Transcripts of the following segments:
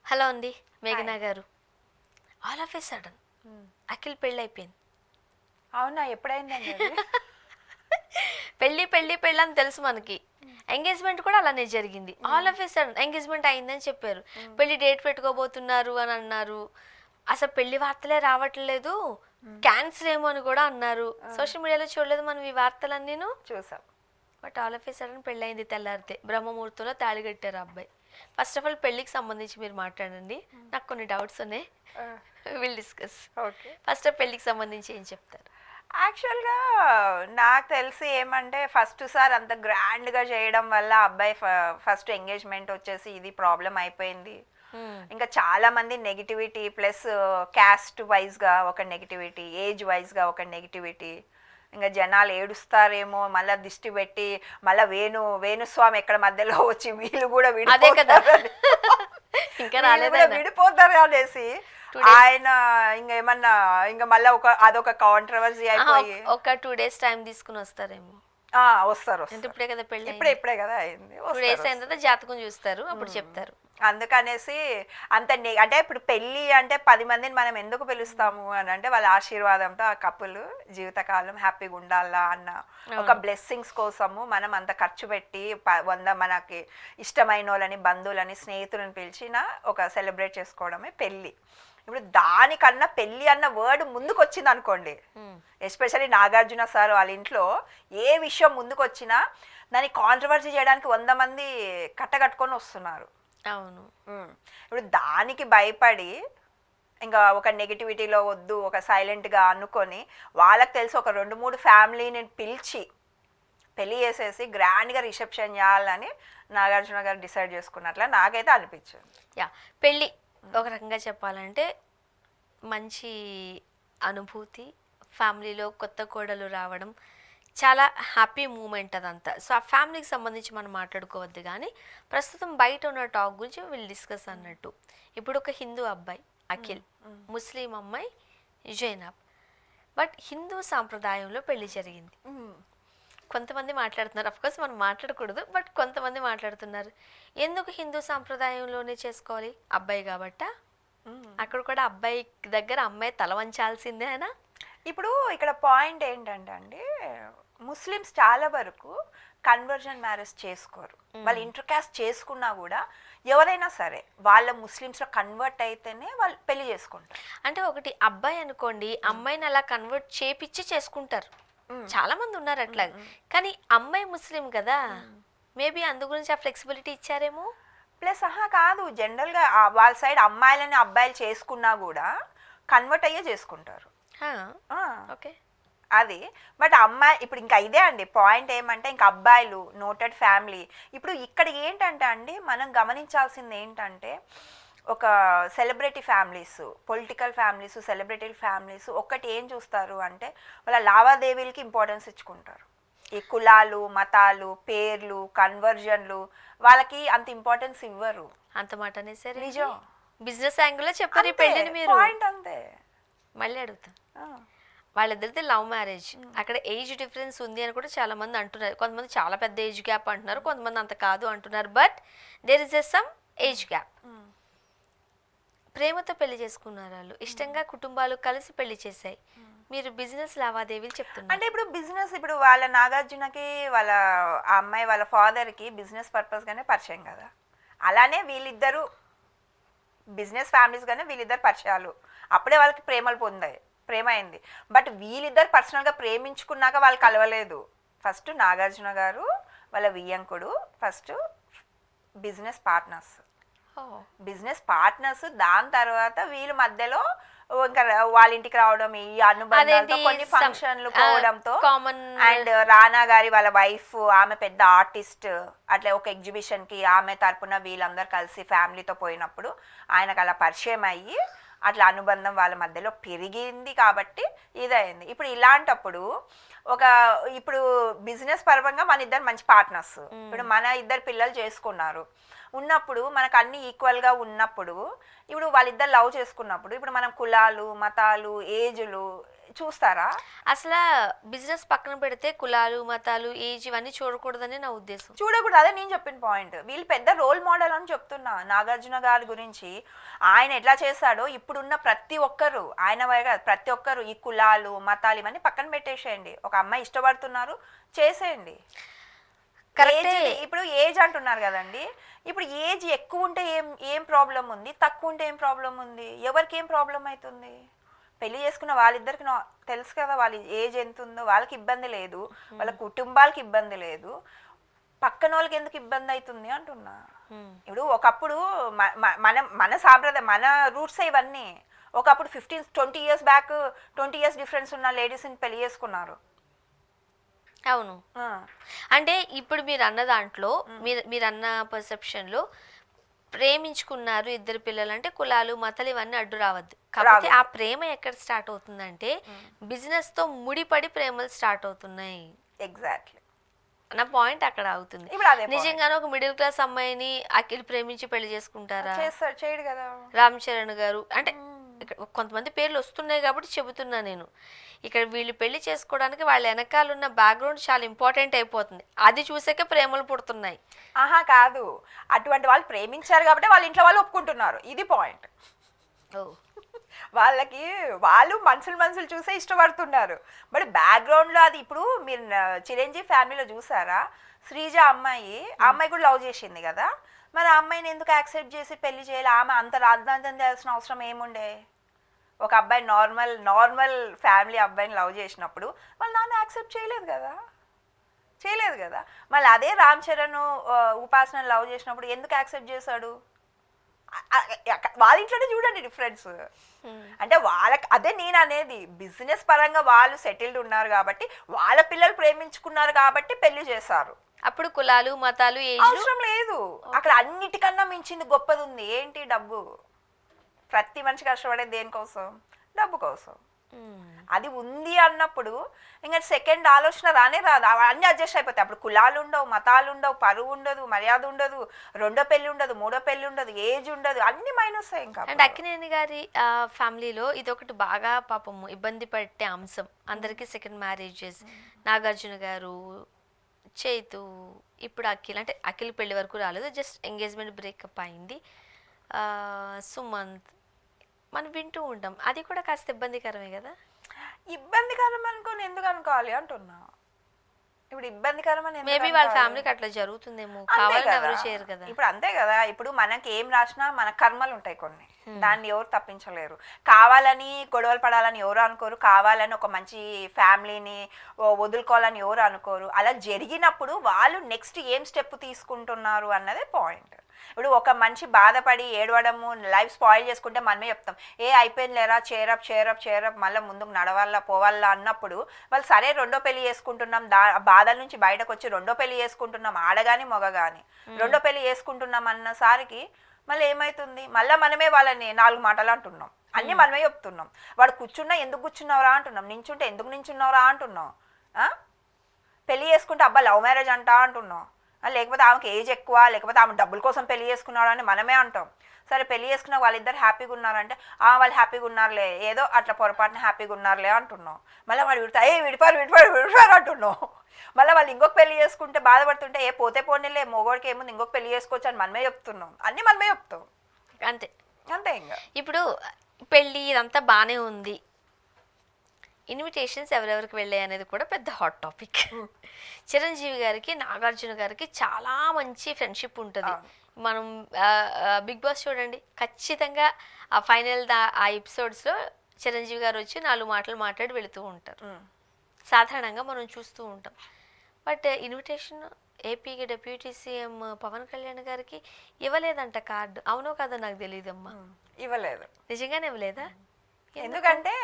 Hello అండి, hi. మేఘనా గారు. All of A sudden Akhil పెళ్ళి అయిపోయింది. అవునా? ఎప్పుడైందండి అది? పెళ్ళి పెళ్ళి పెళ్ళి అని తెలుసు మనకి. ఎంగేజ్మెంట్ కూడా అలానే జరిగింది. All of A sudden engagement అయిందని చెప్పారు. పెళ్లి డేట్ పెట్టుకోబోతున్నారు అని అన్నారు. అసలు పెళ్లి వార్తలే రావట్లేదు, క్యాన్సిల్ ఏమో అని కూడా అన్నారు. సోషల్ మీడియాలో చూడలేదు మనం ఈ వార్తలన్నీను. చూసాం. But all of A sudden పెళ్ళి అయింది. తెల్లారితే బ్రహ్మముహూర్తంలో తాళి కట్టారు ఆ అబ్బాయి. ఫస్ట్ ఆఫ్ ఆల్ పెళ్ళికి సంబంధించి మీరు మాట్లాడండి, నాకు కొన్ని డౌట్స్ ఉన్నాయి, విల్ డిస్కస్. ఓకే. ఫస్ట్ పెళ్ళికి సంబంధించి ఏం చెప్తారు? యాక్చువల్గా నాకు తెలిసి ఏమంటే ఫస్ట్ సార్ అంత గ్రాండ్గా చేయడం వల్ల అబ్బాయి ఫస్ట్ ఎంగేజ్మెంట్ వచ్చేసి ఇది ప్రాబ్లం అయిపోయింది. ఇంకా చాలా మంది నెగిటివిటీ ప్లస్ క్యాస్ట్ వైజ్గా ఒక నెగిటివిటీ, ఏజ్ వైజ్గా ఒక నెగిటివిటీ, ఇంకా జనాలు ఏడుస్తారేమో, మళ్ళీ దిష్టి పెట్టి మళ్ళీ వేణుస్వామి ఎక్కడ మధ్యలో వచ్చి వీళ్ళు కూడా అదే కదా, ఇంకా విడిపోతారు అనేసి ఆయన ఇంకేమన్నా ఇంకా మళ్ళీ అదొక కాంట్రవర్సీ అయిపోయి ఒక 2 days టైం తీసుకుని వస్తారేమో. వస్తారు. ఇప్పుడే కదా పెళ్ళి, ఇప్పుడే కదా అయింది. 2 days అయిన తర్వాత జాతకం చూస్తారు, అప్పుడు చెప్తారు. అందుకనేసి అంత అంటే ఇప్పుడు పెళ్ళి అంటే 10 మందిని మనం ఎందుకు పిలుస్తాము అని అంటే వాళ్ళ ఆశీర్వాదంతో ఆ కపుల్ జీవితకాలం హ్యాపీగా ఉండాలా అన్న ఒక బ్లెస్సింగ్స్ కోసము మనం అంత ఖర్చు పెట్టి 100 మనకి ఇష్టమైన వాళ్ళని, బంధువులని, స్నేహితులను పిలిచిన ఒక సెలబ్రేట్ చేసుకోవడమే పెళ్ళి. ఇప్పుడు దానికన్నా పెళ్ళి అన్న వర్డ్ ముందుకు వచ్చింది అనుకోండి, ఎస్పెషల్లీ నాగార్జున సార్ వాళ్ళ ఇంట్లో ఏ విషయం ముందుకు వచ్చినా దాన్ని కాంట్రవర్సీ చేయడానికి 100 మంది కట్టకట్టుకొని వస్తున్నారు. అవును. ఇప్పుడు దానికి భయపడి ఇంకా ఒక నెగిటివిటీలో వద్దు, ఒక సైలెంట్గా అనుకొని వాళ్ళకి తెలిసి ఒక 2-3 ఫ్యామిలీని పిలిచి పెళ్ళి చేసేసి గ్రాండ్గా రిసెప్షన్ చేయాలని నాగార్జున గారు డిసైడ్ చేసుకున్నట్ల నాకైతే అనిపించింది. యా, పెళ్ళి ఒక రకంగా చెప్పాలంటే మంచి అనుభూతి, ఫ్యామిలీలో కొత్త కోడలు రావడం చాలా హ్యాపీ మూమెంట్ అదంతా. సో ఆ ఫ్యామిలీకి సంబంధించి మనం మాట్లాడుకోవద్దు, కానీ ప్రస్తుతం బయట ఉన్న టాక్ గురించి విల్ డిస్కస్ అన్నట్టు. ఇప్పుడు ఒక హిందూ అబ్బాయి అఖిల్, ముస్లిం అమ్మాయి జైనబ్, బట్ హిందూ సాంప్రదాయంలో పెళ్లి జరిగింది. కొంతమంది మాట్లాడుతున్నారు, అఫ్కోర్స్ మనం మాట్లాడకూడదు, బట్ కొంతమంది మాట్లాడుతున్నారు ఎందుకు హిందూ సాంప్రదాయంలోనే చేసుకోవాలి, అబ్బాయి కాబట్టా? అక్కడ కూడా అబ్బాయి దగ్గర అమ్మాయి తల వంచాల్సిందే అయినా. ఇప్పుడు ఇక్కడ పాయింట్ ఏంటంటే అండి, ముస్లిమ్స్ చాలా వరకు కన్వర్జన్ మ్యారేజ్ చేసుకోరు. వాళ్ళు ఇంటర్ క్యాస్ట్ చేసుకున్నా కూడా ఎవరైనా సరే వాళ్ళ ముస్లిమ్స్లో కన్వర్ట్ అయితేనే వాళ్ళు పెళ్లి చేసుకుంటారు. అంటే ఒకటి అబ్బాయి అనుకోండి, అమ్మాయిని అలా కన్వర్ట్ చేపిచ్చి చేసుకుంటారు, చాలా మంది ఉన్నారు అట్లా. కానీ అమ్మాయి ముస్లిం కదా, మేబీ అందు గురించి ఆ ఫ్లెక్సిబిలిటీ ఇచ్చారేమో. ప్లస్ కాదు, జనరల్గా వాళ్ళ సైడ్ అమ్మాయిలని అబ్బాయిలు చేసుకున్నా కూడా కన్వర్ట్ అయ్యే చేసుకుంటారు. ఓకే, అది. బట్ అమ్మాయి ఇప్పుడు ఇంకా ఇదే అండి పాయింట్ ఏమంటే, ఇంకా అబ్బాయిలు నోటెడ్ ఫ్యామిలీ. ఇప్పుడు ఇక్కడ ఏంటంటే అండి, మనం గమనించాల్సింది ఏంటంటే, ఒక celebrity families, political families, celebrity families ఒక్కటి ఏం చూస్తారు అంటే వాళ్ళ లావాదేవీలకి ఇంపార్టెన్స్ ఇచ్చుకుంటారు. ఈ కులాలు, మతాలు, పేర్లు, కన్వర్జన్లు వాళ్ళకి అంత ఇంపార్టెన్స్ ఇవ్వరు. అంత మాటనే సరే, నిజం. బిజినెస్ యాంగిల్లో చెప్పారు ఈ పెళ్ళిని మీరు. పాయింట్ అంతే. మళ్ళీ అడుగుతా, వాళ్ళిద్దరిది లవ్ మ్యారేజ్, అక్కడ ఏజ్ డిఫరెన్స్ ఉంది అని కూడా చాలా మంది అంటున్నారు. కొంతమంది చాలా పెద్ద ఏజ్ గ్యాప్ అంటున్నారు, కొంతమంది అంత కాదు అంటున్నారు. But there is some age gap. ప్రేమతో పెళ్లి చేసుకున్నారు వాళ్ళు, ఇష్టంగా కుటుంబాలు కలిసి పెళ్లి చేశాయి. మీరు బిజినెస్ లావాదేవీలు చెప్తున్నారు. అంటే ఇప్పుడు బిజినెస్, ఇప్పుడు వాళ్ళ నాగార్జునకి వాళ్ళ ఆ అమ్మాయి వాళ్ళ ఫాదర్కి బిజినెస్ పర్పస్గానే పరిచయం కదా, అలానే వీళ్ళిద్దరూ బిజినెస్ ఫ్యామిలీస్గానే వీళ్ళిద్దరు పరిచయాలు, అప్పుడే వాళ్ళకి ప్రేమ అయింది. బట్ వీళ్ళిద్దరు పర్సనల్గా ప్రేమించుకున్నాక వాళ్ళు కలవలేదు. ఫస్ట్ నాగార్జున గారు వాళ్ళ వియ్యంకుడు ఫస్ట్ బిజినెస్ పార్ట్నర్స్, దాని తర్వాత వీళ్ళ మధ్యలో ఇంకా వాళ్ళ ఇంటికి రావడం, ఈ అనుబంధంతో కొన్ని ఫంక్షన్లు పోవడంతో, అండ్ రానా గారి వాళ్ళ వైఫ్ ఆమె పెద్ద ఆర్టిస్ట్, అట్లా ఒక ఎగ్జిబిషన్కి ఆమె తరపున వీళ్ళందరూ కలిసి ఫ్యామిలీతో పోయినప్పుడు ఆయనకు అలా పరిచయం అయ్యి అట్లా అనుబంధం వాళ్ళ మధ్యలో పెరిగింది కాబట్టి ఇదైంది. ఇప్పుడు ఇలాంటప్పుడు ఇప్పుడు బిజినెస్ పరంగా మన ఇద్దరు మంచి పార్ట్నర్స్, ఇప్పుడు మన ఇద్దరు పిల్లలు చేసుకున్నారు, ఉన్నప్పుడు మనకు అన్ని ఈక్వల్గా ఉన్నప్పుడు ఇప్పుడు వాళ్ళిద్దరు లవ్ చేసుకున్నప్పుడు ఇప్పుడు మనం కులాలు మతాలు ఏజ్లు చూస్తారా? అసలు బిజినెస్ పక్కన పెడితే కులాలు మతాలు ఏజ్ ఇవన్నీ చూడకూడదని నా ఉద్దేశం. చూడకూడదు, అదే నేను చెప్పిన పాయింట్. వీళ్ళు పెద్ద రోల్ మోడల్ అని చెప్తున్నా నాగార్జున గారి గురించి. ఆయన ఎట్లా చేశాడో ఇప్పుడున్న ప్రతి ఒక్కరు, ఆయన వైగా ప్రతి ఒక్కరు ఈ కులాలు మతాలు ఇవన్నీ పక్కన పెట్టేసేయండి. ఒక అమ్మాయి ఇష్టపడుతున్నారు, చేసేయండి. ఇప్పుడు ఏజ్ అంటున్నారు కదండి, ఇప్పుడు ఏజ్ ఎక్కువ ఉంటే ఏం ప్రాబ్లం ఉంది, తక్కువ ఉంటే ఏం ప్రాబ్లం ఉంది? ఎవరికి ఏం ప్రాబ్లం అవుతుంది? పెళ్లి చేసుకున్న వాళ్ళిద్దరికి తెలుసు కదా వాళ్ళ ఏజ్ ఎంత ఉందో, వాళ్ళకి ఇబ్బంది లేదు, వాళ్ళ కుటుంబాలకి ఇబ్బంది లేదు, పక్కన వాళ్ళకి ఎందుకు ఇబ్బంది అవుతుంది అంటున్నా. ఇప్పుడు ఒకప్పుడు మన సాంప్రదాయం మన రూట్స్ ఇవన్నీ. ఒకప్పుడు 15-20 ఇయర్స్ బ్యాక్ 20 ఇయర్స్ డిఫరెన్స్ ఉన్న లేడీస్ని పెళ్లి చేసుకున్నారు. అవును. అంటే ఇప్పుడు మీరు అన్న దాంట్లో మీరు అన్న పర్సెప్షన్లో ప్రేమించుకున్నారు ఇద్దరు పిల్లలు అంటే కులాలు మతాలు ఇవన్నీ అడ్డు రావద్దు. కాబట్టి ఆ ప్రేమ ఎక్కడ స్టార్ట్ అవుతుందంటే బిజినెస్ తో ముడిపడి ప్రేమలు స్టార్ట్ అవుతున్నాయి. ఎగ్జాక్ట్లీ నా పాయింట్ అక్కడ అవుతుంది. నిజంగానే ఒక మిడిల్ క్లాస్ అమ్మాయిని అఖిల్ ప్రేమించి పెళ్లి చేసుకుంటారా? చేయడు కదా. రామ్ చరణ్ గారు అంటే కొంతమంది పేర్లు వస్తున్నాయి కాబట్టి చెబుతున్నా నేను. ఇక్కడ వీళ్ళు పెళ్లి చేసుకోవడానికి వాళ్ళ వెనకాల ఉన్న బ్యాక్గ్రౌండ్ చాలా ఇంపార్టెంట్ అయిపోతుంది. అది చూసాకే ప్రేమలు పుడుతున్నాయి. ఆహా కాదు, అటువంటి వాళ్ళు ప్రేమించారు కాబట్టి వాళ్ళ ఇంట్లో వాళ్ళు ఒప్పుకుంటున్నారు, ఇది పాయింట్. వాళ్ళకి వాళ్ళు మనుషులు చూసే ఇష్టపడుతున్నారు. బట్ బ్యాక్గ్రౌండ్లో అది ఇప్పుడు మీరు చిరంజీవి ఫ్యామిలీలో చూసారా, శ్రీజ అమ్మాయి ఆ అమ్మాయి కూడా లవ్ చేసింది కదా, మరి ఆ అమ్మాయిని ఎందుకు యాక్సెప్ట్ చేసి పెళ్లి చేయాలి? ఆమె అంత రాజధాంతం చేయాల్సిన అవసరం ఏముండే? ఒక అబ్బాయి నార్మల్ ఫ్యామిలీ అబ్బాయిని లవ్ చేసినప్పుడు వాళ్ళ నాన్న యాక్సెప్ట్ చేయలేదు కదా. మళ్ళీ అదే రామ్ చరణ్ ఉపాసన లవ్ చేసినప్పుడు ఎందుకు యాక్సెప్ట్ చేశాడు? వాళ్ళ ఇంట్లోనే చూడండి డిఫరెన్స్. అంటే వాళ్ళకి అదే నేను అనేది, బిజినెస్ పరంగా వాళ్ళు సెటిల్డ్ ఉన్నారు కాబట్టి వాళ్ళ పిల్లలు ప్రేమించుకున్నారు కాబట్టి పెళ్లి చేశారు. అప్పుడు కులాలు మతాలు అవసరం లేదు. అక్కడ అన్నిటికన్నా మించింది గొప్పది ఉంది, ఏంటి? డబ్బు. ప్రతి మనిషి కష్టపడేది దేనికోసం? డబ్బు కోసం. అది ఉంది అన్నప్పుడు ఇంకా సెకండ్ ఆలోచన రానే రాదు, అన్నీ అడ్జస్ట్ అయిపోతాయి. అప్పుడు కులాలు ఉండవు, మతాలు ఉండవు, పరువు ఉండదు, మర్యాద ఉండదు, రెండో పెళ్లి ఉండదు, మూడో పెళ్లి ఉండదు, ఏజ్ ఉండదు, అన్ని మైనస్. ఇంకా అండ్ అక్కినేని గారి ఫ్యామిలీలో ఇది ఒకటి బాగా పాపము ఇబ్బంది పట్టే అంశం. అందరికీ సెకండ్ మ్యారేజెస్. నాగార్జున గారు, చైతు, ఇప్పుడు అఖిల్. అంటే అఖిల్ పెళ్లి వరకు రాలేదు, జస్ట్ ఎంగేజ్మెంట్ బ్రేకప్ అయింది. సుమంత్ మనం వింటూ ఉంటాం. అది కూడా కాస్త ఇబ్బందికరమే కదా. ఇబ్బందికరం అనుకోని ఎందుకు అనుకోవాలి అంటున్నా. ఇప్పుడు ఇబ్బందికరం అని మేబీ వాళ్ళ ఫ్యామిలీకి అట్లా జరుగుతుందేమో, కావాలని ఎవరు చేయరు కదా. ఇప్పుడు అంతే కదా, ఇప్పుడు మనకి ఏం రాసినా మన కర్మలు ఉంటాయి కొన్ని, దాన్ని ఎవరు తప్పించలేరు. కావాలని గొడవలు పడాలని ఎవరు అనుకోరు, కావాలని ఒక మంచి ఫ్యామిలీని వదులుకోవాలని ఎవరు అనుకోరు. అలా జరిగినప్పుడు వాళ్ళు నెక్స్ట్ ఏం స్టెప్ తీసుకుంటున్నారు అన్నదే పాయింట్. ఇప్పుడు ఒక మనిషి బాధపడి ఏడవడము, లైఫ్ స్పాయిల్ చేసుకుంటే మనమే చెప్తాం, అయిపోయింది లేరా, చేరప్ మళ్ళీ ముందుకు నడవాలా పోవాలా అన్నప్పుడు వాళ్ళు సరే రెండో పెళ్లి చేసుకుంటున్నాం, బాధల నుంచి బయటకు వచ్చి రెండో పెళ్లి చేసుకుంటున్నాం, ఆడగాని మగగాని రెండో పెళ్లి చేసుకుంటున్నాం అన్నసారికి మళ్ళీ ఏమవుతుంది? మళ్ళీ మనమే వాళ్ళని 4 మాటలు అంటున్నాం, అన్నీ మనమే చెప్తున్నాం. వాడు కూర్చున్నా ఎందుకు కూర్చున్నావురా అంటున్నాం, నించుంటే ఎందుకు నించున్నావురా అంటున్నాం, పెళ్లి చేసుకుంటే అబ్బా లవ్ మ్యారేజ్ అంటున్నాం, లేకపోతే ఆమెకి ఏజ్ ఎక్కువ, లేకపోతే ఆమె డబ్బుల కోసం పెళ్లి చేసుకున్నాడు అని మనమే అంటాం. సరే పెళ్లి చేసుకున్న వాళ్ళిద్దరు హ్యాపీగా ఉన్నారంటే వాళ్ళు హ్యాపీగా ఉన్నారులే, ఏదో అట్లా పొరపాటున హ్యాపీగా ఉన్నారులే అంటున్నాం. మళ్ళీ వాడు విడిపారు అంటున్నాం. మళ్ళీ వాళ్ళు ఇంకొక పెళ్లి చేసుకుంటే బాధపడుతుంటే పోతే పోనీలే, మొగోడికి ఏముంది ఇంకొక పెళ్లి చేసుకోవచ్చు అని మనమే చెప్తున్నాం, అన్నీ మనమే చెప్తాం. అంతే ఇంకా. ఇప్పుడు పెళ్ళి ఇదంతా బాగానే ఉంది, ఇన్విటేషన్స్ ఎవరెవరికి వెళ్ళాయి అనేది కూడా పెద్ద హాట్ టాపిక్. చిరంజీవి గారికి నాగార్జున గారికి చాలా మంచి ఫ్రెండ్షిప్ ఉంటుంది. మనం బిగ్ బాస్ చూడండి, ఖచ్చితంగా ఆ ఫైనల్ ఆ ఎపిసోడ్స్లో చిరంజీవి గారు వచ్చి 4 మాటలు మాట్లాడి వెళుతూ ఉంటారు, సాధారణంగా మనం చూస్తూ ఉంటాం. బట్ ఇన్విటేషన్ ఏపీకి డిప్యూటీ సీఎం పవన్ కళ్యాణ్ గారికి ఇవ్వలేదంట కార్డు. అవునో కాదో నాకు తెలియదమ్మా. ఇవ్వలేదు, నిజంగానే ఇవ్వలేదా? ఎందుకంటే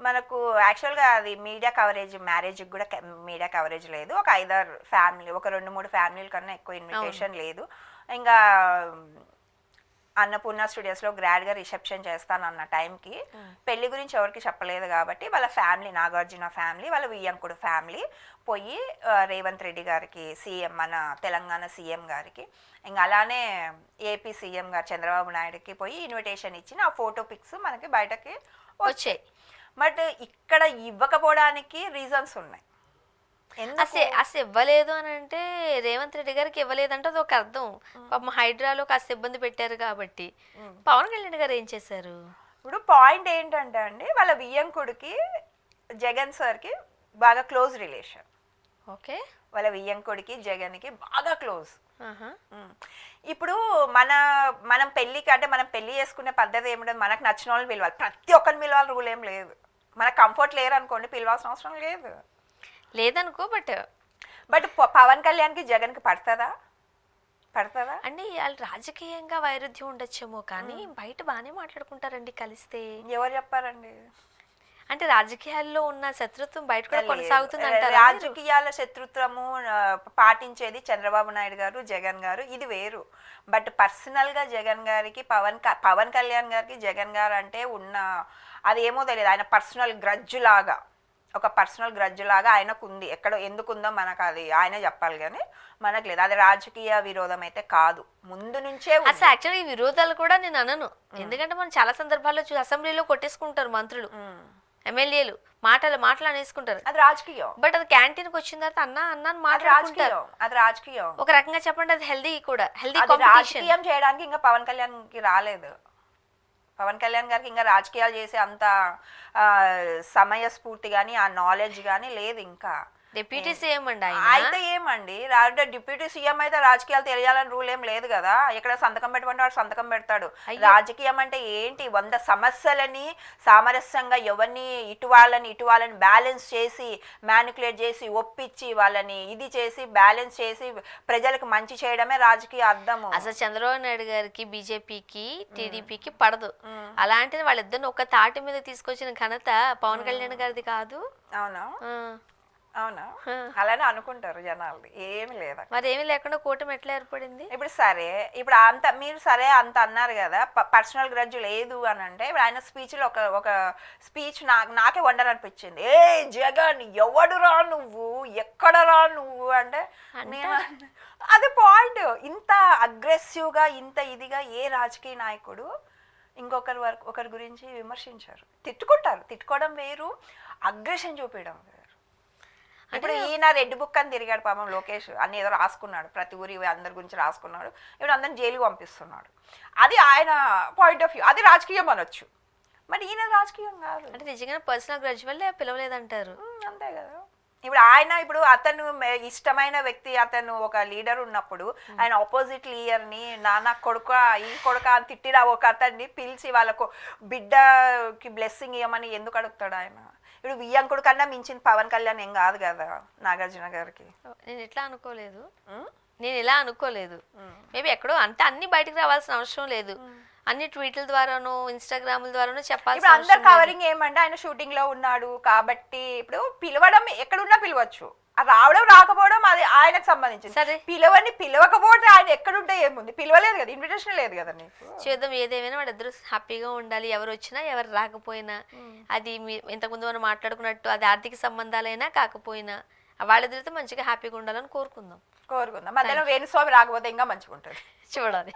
మనకు యాక్చువల్గా అది మీడియా కవరేజ్, మ్యారేజ్కి కూడా మీడియా కవరేజ్ లేదు. ఒక 5-6 ఫ్యామిలీ, ఒక 2-3 ఫ్యామిలీల కన్నా ఎక్కువ ఇన్విటేషన్ లేదు. ఇంకా అన్నపూర్ణ స్టూడియోస్లో గ్రాడ్గా రిసెప్షన్ చేస్తానన్న టైంకి పెళ్లి గురించి ఎవరికి చెప్పలేదు కాబట్టి వాళ్ళ ఫ్యామిలీ, నాగార్జున ఫ్యామిలీ, వాళ్ళ వియ్యంకుడు ఫ్యామిలీ పోయి రేవంత్ రెడ్డి గారికి, సీఎం మన తెలంగాణ సీఎం గారికి, ఇంకా అలానే ఏపీ సీఎం గారు చంద్రబాబు నాయుడుకి పోయి ఇన్విటేషన్ ఇచ్చి ఆ ఫోటో పిక్స్ మనకి బయటకి వచ్చాయి. బట్ ఇక్కడ ఇవ్వకపోవడానికి రీజన్స్ ఉన్నాయి. అసలు ఇవ్వలేదు అని అంటే రేవంత్ రెడ్డి గారికి ఇవ్వలేదంటే అది ఒక అర్థం. పాపం హైడ్రాలో కాస్త ఇబ్బంది పెట్టారు కాబట్టి. పవన్ కళ్యాణ్ గారు ఏం చేశారు? ఇప్పుడు పాయింట్ ఏంటంటే అండి, వాళ్ళ వియ్యంకుడికి జగన్ సార్కి బాగా క్లోజ్ రిలేషన్. ఓకే, వాళ్ళ వియ్యంకుడికి జగన్కి బాగా క్లోజ్. ఇప్పుడు మనం పెళ్ళికి అంటే మనం పెళ్లి చేసుకునే పద్ధతి ఏమిటంటే మనకు నచ్చిన వాళ్ళని పిలవాలి, ప్రతి ఒక్కరిని పిలవాలి రూల్ ఏం లేదు. మనకు కంఫర్ట్ లేరు అనుకోండి, పిలవాల్సిన అవసరం లేదు. లేదనుకో, బట్ పవన్ కళ్యాణ్కి జగన్కి పడుతుందా అంటే వాళ్ళు రాజకీయంగా వైరుధ్యం ఉండొచ్చేమో కానీ బయట బాగానే మాట్లాడుకుంటారండి కలిస్తే. ఎవరు చెప్పారండి? అంటే రాజకీయాల్లో ఉన్న శత్రుత్వం బయట కూడా కొనసాగుతుంది అంటారా? రాజకీయాల శత్రుత్వము పాటించేది చంద్రబాబు నాయుడు గారు, జగన్ గారు, ఇది వేరు. బట్ పర్సనల్గా జగన్ గారికి పవన్ కళ్యాణ్ గారికి జగన్ గారు అంటే ఉన్న అది ఏమో తెలియదు, ఆయన పర్సనల్ గ్రడ్జ్ లాగా, ఒక పర్సనల్ గ్రడ్జ్ లాగా ఆయనకు ఉంది. ఎక్కడ ఎందుకుందో మనకు అది ఆయన చెప్పాలి కానీ మనకు లేదు. అది రాజకీయ విరోధం అయితే కాదు, ముందు నుంచే. అసలు యాక్చువల్లీ ఈ విరోధాలు కూడా నేను అనను, ఎందుకంటే మనం చాలా సందర్భాల్లో అసెంబ్లీలో కొట్టేసుకుంటారు మంత్రులు, ఎమ్మెల్యేలు మాటలు అనేసుకుంటారు, అది రాజకీయం. బట్ అది క్యాంటీన్కి వచ్చిన తర్వాత అన్న మాట్లాడుకుంటారు, అది రాజకీయం. ఒక రకంగా చెప్పండి అది హెల్దీ కూడా. రాజకీయం చేయడానికి ఇంకా పవన్ కళ్యాణ్కి రాలేదు. పవన్ కళ్యాణ్ గారికి ఇంకా రాజకీయాలు చేసే అంత సమయస్ఫూర్తి కానీ ఆ నాలెడ్జ్ కానీ లేదు ఇంకా. డిప్యూటీ సీఎం అండి ఆయన. అయితే ఏమండి, డిప్యూటీ సీఎం అయితే రాజకీయాలు తెలియాలని రూల్ ఏం లేదు కదా. ఎక్కడ సంతకం పెట్టమంటే వాడు సంతకం పెడతాడు. రాజకీయం అంటే ఏంటి, 100 సమస్యలని సామరస్యంగా ఎవరిని ఇటు వాళ్ళని బ్యాలెన్స్ చేసి, మ్యానికులేట్ చేసి, ఒప్పించి, వాళ్ళని ఇది చేసి బ్యాలెన్స్ చేసి ప్రజలకు మంచి చేయడమే రాజకీయ అర్థము. అసలు చంద్రబాబు నాయుడు గారికి బీజేపీకి టీడీపీకి పడదు. అలాంటిది వాళ్ళిద్దరిని ఒక తాటి మీద తీసుకొచ్చిన ఘనత పవన్ కళ్యాణ్ గారిది కాదు. అవునా? అవునా? అలానే అనుకుంటారు జనాలు, ఏమి లేదా. మరి ఏమి లేకుండా కూటమి ఎట్లా ఏర్పడింది? ఇప్పుడు మీరు అంత అన్నారు కదా, పర్సనల్ గ్రడ్జ్ లేదు అని అంటే, ఇప్పుడు ఆయన స్పీచ్లో ఒక స్పీచ్ నాకే వండర్ అనిపించింది. ఏ జగన్ ఎవడు రా నువ్వు, ఎక్కడ రా నువ్వు అంటే అది పాయింట్. ఇంత అగ్రెసివ్గా ఇంత ఇదిగా ఏ రాజకీయ నాయకుడు ఒకరి గురించి విమర్శించారు. తిట్టుకోవడం వేరు, అగ్రెషన్ చూపించడం వేరు. ఇప్పుడు ఈయన రెడ్ బుక్ అని తిరిగాడు పాపం లోకేష్, అన్ని ఏదో రాసుకున్నాడు, ప్రతి ఊరి అందరి గురించి రాసుకున్నాడు, ఇప్పుడు అందరిని జైలుకి పంపిస్తున్నాడు. అది ఆయన పాయింట్ ఆఫ్ వ్యూ, అది రాజకీయం అనొచ్చు. మరి ఈయన రాజకీయం కాదు. అంటే నిజంగా పర్సనల్ గ్రడ్జ్ వల్లే పిలవలేదంటారు. అంతే కదా. ఇప్పుడు అతను ఇష్టమైన వ్యక్తి, అతను ఒక లీడర్ ఉన్నప్పుడు ఆయన ఆపోజిట్ లీడర్ని నాన్న కొడుక ఈ కొడుక అని తిట్టిన ఒక అతన్ని పిలిచి వాళ్ళకు బిడ్డకి బ్లెస్సింగ్ ఇవ్వమని ఎందుకు అడుగుతాడు ఆయన? ఇప్పుడు వియ్యంకుడు కన్నా మించిన పవన్ కళ్యాణ్ ఏం కాదు కదా నాగార్జున గారికి. నేను ఇలా అనుకోలేదు. మేబీ ఎక్కడో అంటే అన్ని బయటకు రావాల్సిన అవసరం లేదు, అన్ని ట్వీట్ల ద్వారానో ఇన్స్టాగ్రామ్ల ద్వారానో చెప్పాలి. ఇప్పుడు అందరు కవరింగ్ ఏమంటే ఆయన షూటింగ్ లో ఉన్నాడు కాబట్టి, ఇప్పుడు పిలవడం ఎక్కడున్నా పిలవచ్చు, రావడం రాకపోవడం అది ఆయనకు సంబంధించింది. సరే, పిలవకపోతే ఆయన ఎక్కడుంటే ఏముంది, పిలవలేదు కదా, ఇన్విటేషన్ లేదు కదా నీకు. చూద్దాం, ఏదేమైనా వాళ్ళిద్దరూ హ్యాపీగా ఉండాలి. ఎవరు వచ్చినా ఎవరు రాకపోయినా, అది ఇంతకుముందు మనం మాట్లాడుకున్నట్టు అది ఆర్థిక సంబంధాలైనా కాకపోయినా వాళ్ళిద్దరితో మంచిగా హ్యాపీగా ఉండాలని కోరుకుందాం. మధ్యలో వేణుస్వామి రాకపోతే ఇంకా మంచిగా ఉంటుంది, చూడాలి.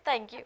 Thank you.